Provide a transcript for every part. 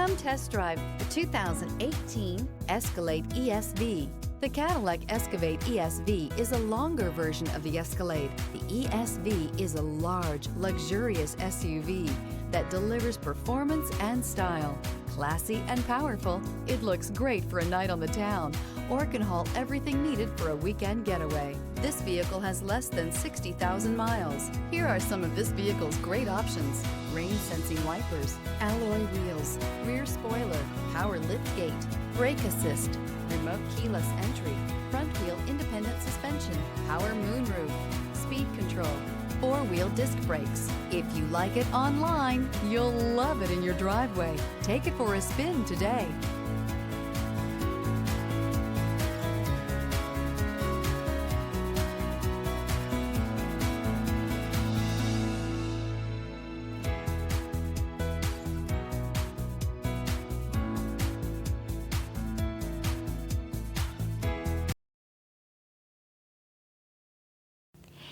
Come test drive the 2018 Escalade ESV. The Cadillac Escalade ESV is a longer version of the Escalade. The ESV is a large, luxurious SUV that delivers performance and style. Classy and powerful, it looks great for a night on the town or can haul everything needed for a weekend getaway. This vehicle has less than 60,000 miles. Here are some of this vehicle's great options: rain sensing wipers, alloy wheels, rear spoiler, power lift gate, brake assist, remote keyless entry, front wheel independent suspension, power moonroof, speed control, four-wheel disc brakes. If you like it online, you'll love it in your driveway. Take it for a spin today.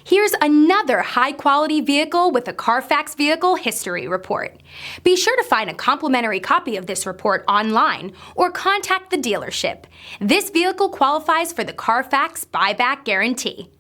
Here's another high-quality vehicle with a CarFax Vehicle History Report. Be sure to find a complimentary copy of this report online or contact the dealership. This vehicle qualifies for the CarFax Buyback Guarantee.